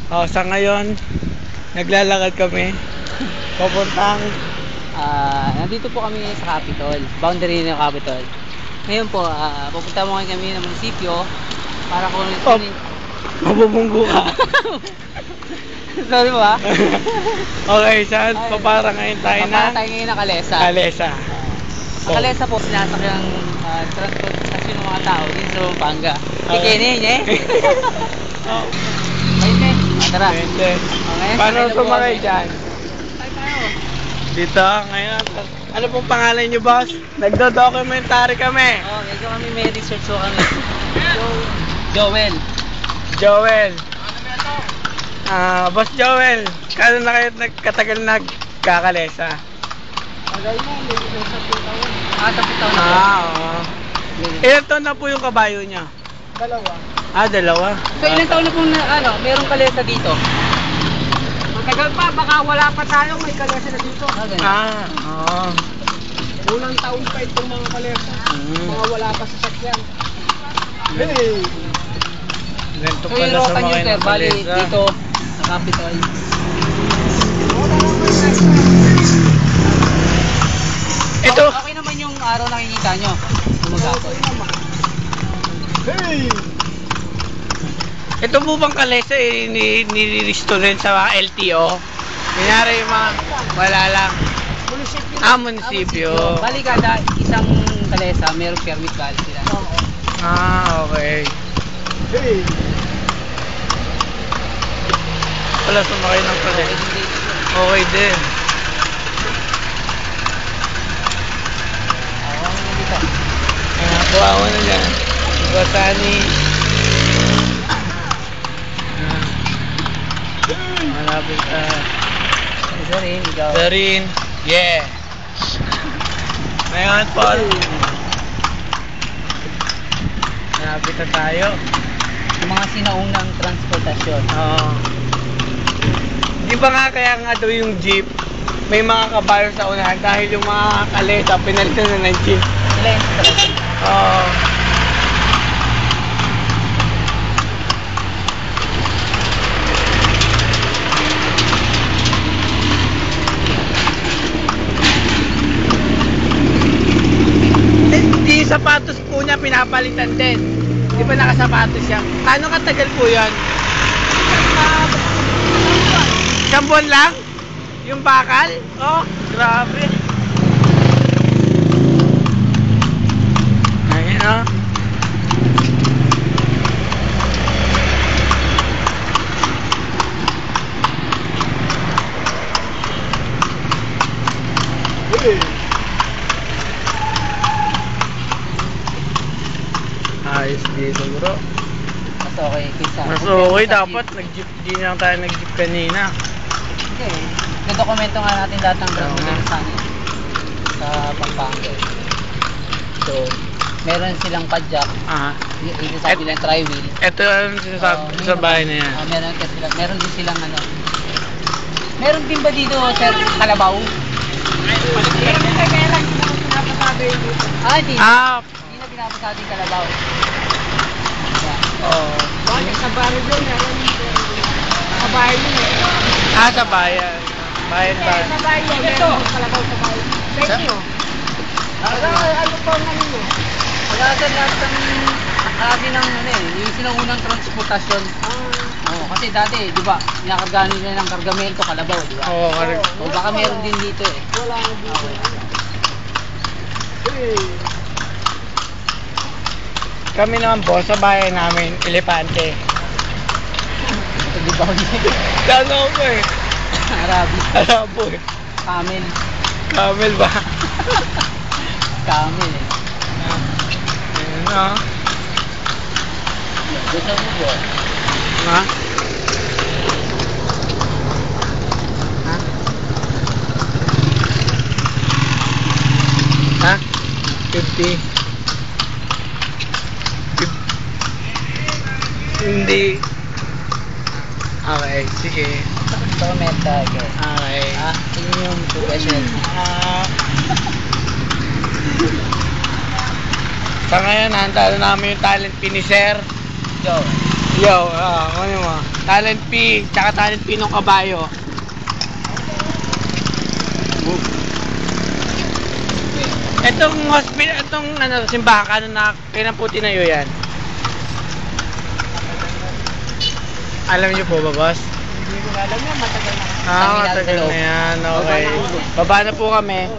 Sa ngayon, naglalakad kami. Papuntang... nandito po kami sa Capitol. Boundary ng Capitol. Ngayon po, pupunta mo kami ng munisipyo para kunin... Mabubunggo ka. Sorry ba? Okay, saan? Papara ngayon tayo na? Papara tayo ngayon ng Calesa. Calesa. Sa Calesa po, sinasak yung transportasyon ng mga tao dito sa Pampanga. Okay. Kinin eh. Ayun tara. Okay. Okay, Paano sumakay dyan? Ay tayo. Dito, ngayon. Ano pong pangalan nyo, boss? Nagdo-documentary kami. Medyo kami may research so kami. Joel. Joel. Boss Joel, kano na kayo katagal nagkakalesa? Tagal na, hindi ko sa 2 taon. 10 taon na. Oo. Ilan taon na po yung kabayo niya? 2. Dalawa. So ilang taon na po na, merong kalesa dito? Matagal pa, baka wala pa tayo, may kalesa na dito. Oo. Unang taon pa itong mga kalesa. Mga wala pa sa sakyan. Hey! Ganito So pala yung sa rota nyo mga sir, bali kalesa. dito sa Capitol. Ito! Okay naman yung araw nakikita nyo. Gumagapon. Hey! Ito po bang kalesa nililisto rin sa mga LTO? Kunyari yung mga wala lang. Munisipyo. Munisipyo. Bali kada isang kalesa, merong permit bali sila. Okay. Hey! Wala sumakay ng kalesa. Okay din. Kuha na dyan. Rosani. Malapit ka. Darin. Yeah. Ngayon, Paul. Malapit na tayo. Yung mga sinaunang transportasyon. Di ba nga kaya nga daw yung jeep, may mga kabayo sa unahan dahil yung mga kalesa pinalitan na ng jeep. Sila yung talaga. Di sapatos po niya pinapalitan din. Di ba nakasapatos siya? Paano katagal po yan? Isang buwan lang? Yung bakal? Grabe. Ayun o. Ayos dito bro. Mas okay kaysa. Mas okay dapat nag-jeep. Di na tayo nag-jeep kanina. Okay. Dokumento nga natin lahat ng transportasyon sa Pampanga. So, meron silang padjak. Ito sabi lang tri-wheel. Ito yung sinasabi sa bahay na yan. Meron din silang ano. Meron din ba dito, sir, kalabaw? Hindi. Hindi na pinapasado yung kalabaw. Bakit sa bahay doon, sa bahay doon Sa bayan. Bayan. Sa bahay doon, meron kalabaw sa bahay. Thank you. Ano po ang namin mo? Pag-aasan lahat ng yung sinaunang transportasyon. Kasi dati, di ba, nakakargaan nila ng kargamento, kalabaw, di ba? Correct. Baka meron din dito eh. Wala nga dito. Kami naman po, sa bayan namin, elepante. Di ba? Dano ko eh. Arabi. Arabo eh. Camel. Camel ba? Camel eh. Ayun na. Gusto mo po? Ha? Ha? 50. Hindi. Okay, sige. Tormenta, okay. Okay. Yun yung professional. Sa ngayon, handa na namin yung talent finisher. Yo. Yo, ano mo? Talent fee, tsaka talent fee ng kabayo. Itong hospital, itong simbahan na kailan po tinayo yan? Alam niyo po ba, boss? Hindi ko alam yan, matagal na. Matagal na yan. Okay. Baba na po kami.